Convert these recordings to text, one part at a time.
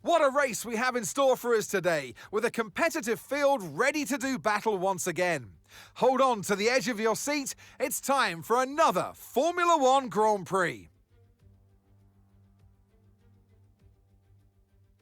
What a race we have in store for us today, with a competitive field ready to do battle once again. Hold on to the edge of your seat, it's time for another Formula One Grand Prix.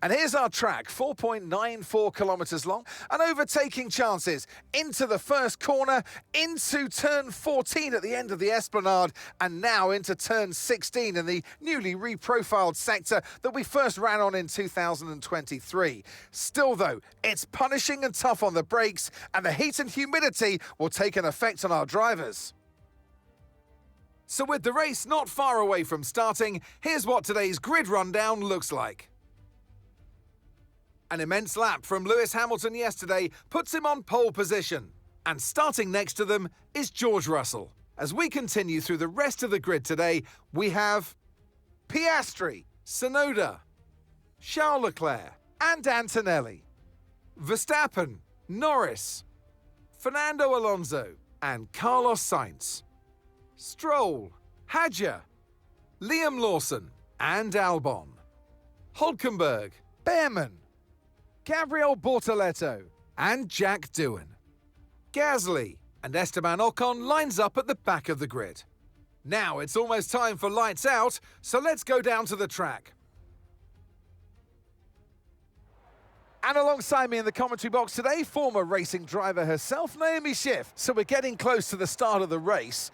And here's our track, 4.94 kilometres long, and overtaking chances into the first corner, into turn 14 at the end of the Esplanade, and now into turn 16 in the newly reprofiled sector that we first ran on in 2023. Still though, it's punishing and tough on the brakes, and the heat and humidity will take an effect on our drivers. So with the race not far away from starting, here's what today's grid rundown looks like. An immense lap from Lewis Hamilton yesterday puts him on pole position. And starting next to them is George Russell. As we continue through the rest of the grid today, we have Piastri, Tsunoda, Charles Leclerc and Antonelli, Verstappen, Norris, Fernando Alonso and Carlos Sainz, Stroll, Hadjar, Liam Lawson and Albon, Hülkenberg, Behrman, Gabriel Bortoleto and Jack Doohan. Gasly and Esteban Ocon lines up at the back of the grid. Now it's almost time for lights out, so let's go down to the track. And alongside me in the commentary box today, former racing driver herself, Naomi Schiff. So we're getting close to the start of the race.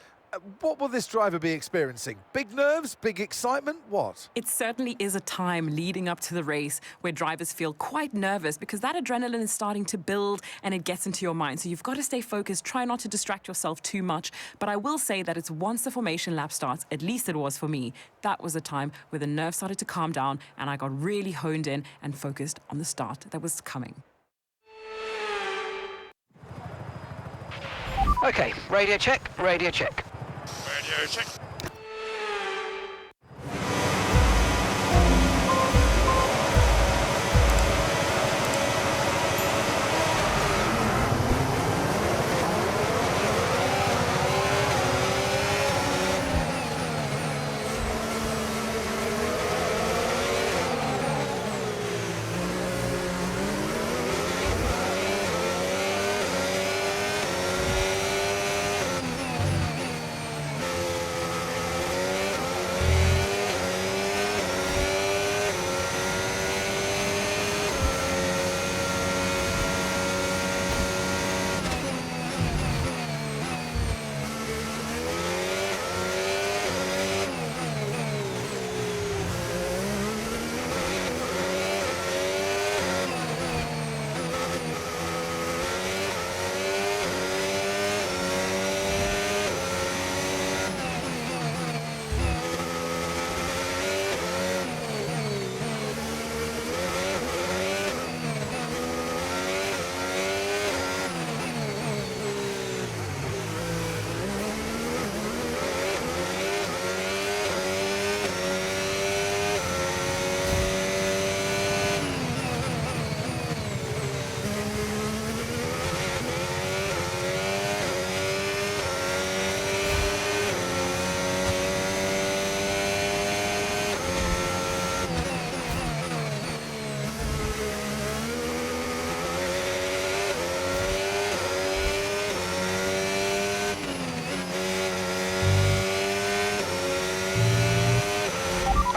What will this driver be experiencing? Big nerves? Big excitement? What? It certainly is a time leading up to the race where drivers feel quite nervous because that adrenaline is starting to build and it gets into your mind. So you've got to stay focused, try not to distract yourself too much. But I will say that it's once the formation lap starts, at least it was for me, that was a time where the nerves started to calm down and I got really honed in and focused on the start that was coming. Okay, radio check, radio check. Radio check.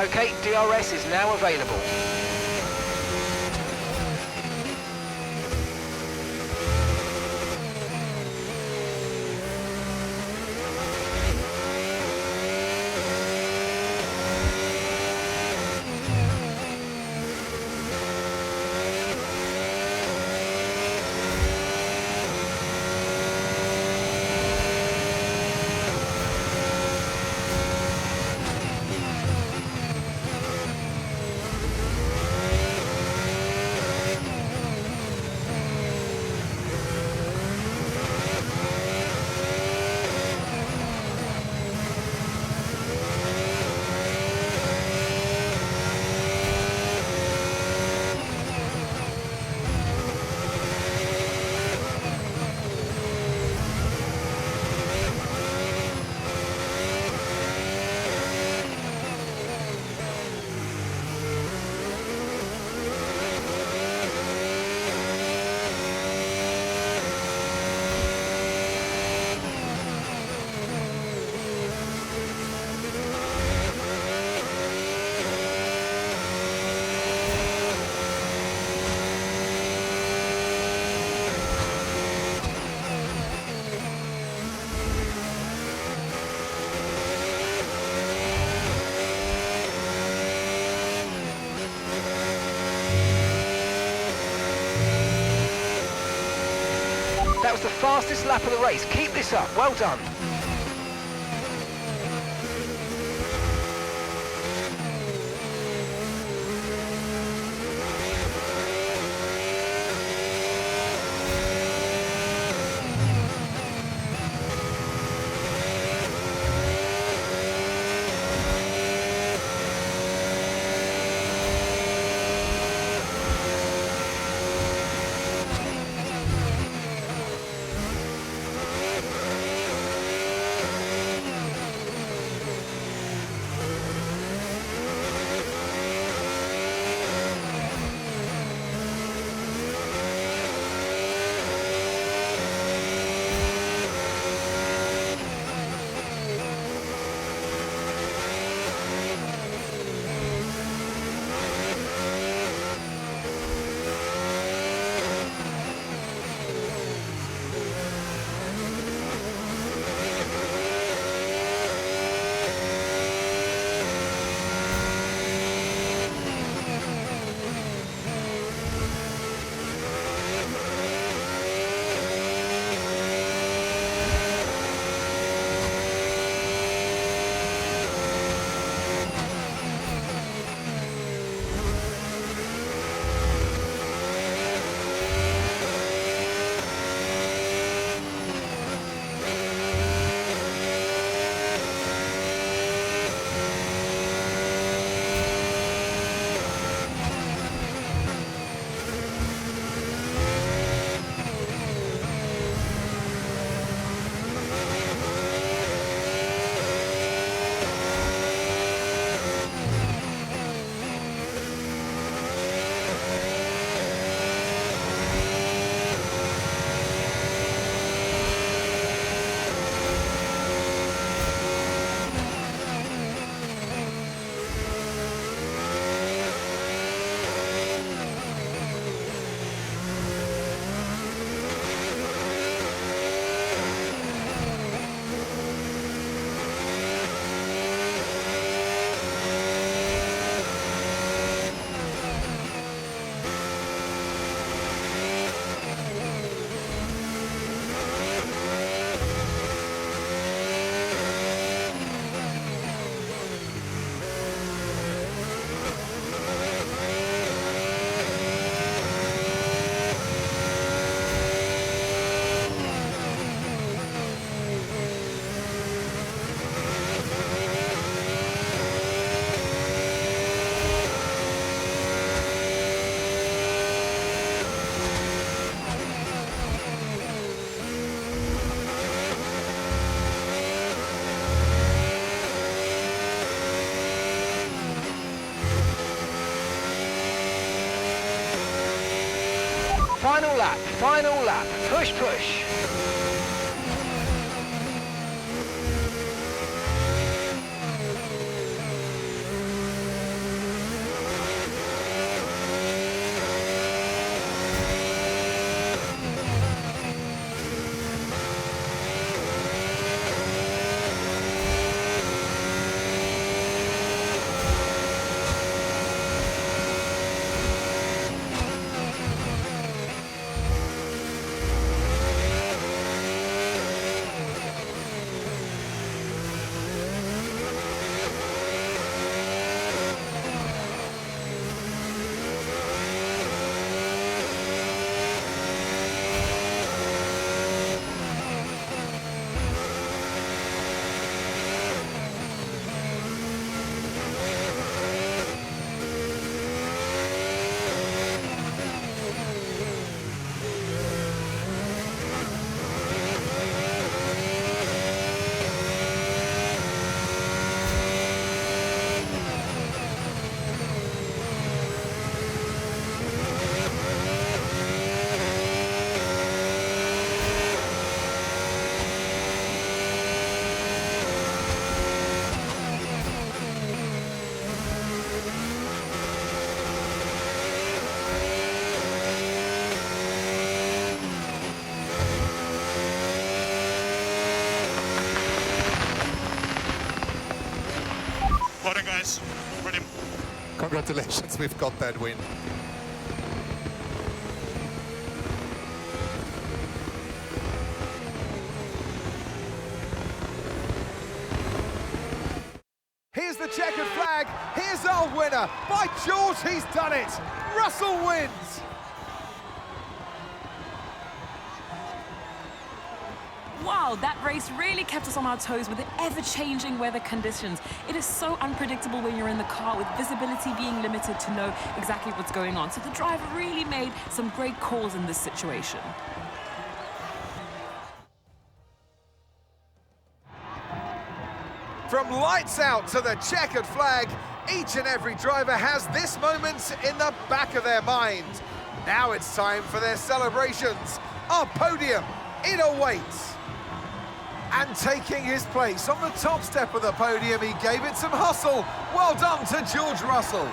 Okay, DRS is now available. That was the fastest lap of the race. Keep this up. Well done. Final lap, final lap. Push, push. Well done, guys. Brilliant. Congratulations, we've got that win. the checkered flag. Here's our winner. By George, he's done it. Russell wins. Wow, that race really kept us on our toes with the ever-changing weather conditions. It is so unpredictable when you're in the car, with visibility being limited to know exactly what's going on. So the driver really made some great calls in this situation. From lights out to the checkered flag, each and every driver has this moment in the back of their mind. Now it's time for their celebrations. Our podium, it awaits. And taking his place on the top step of the podium, he gave it some hustle. Well done to George Russell.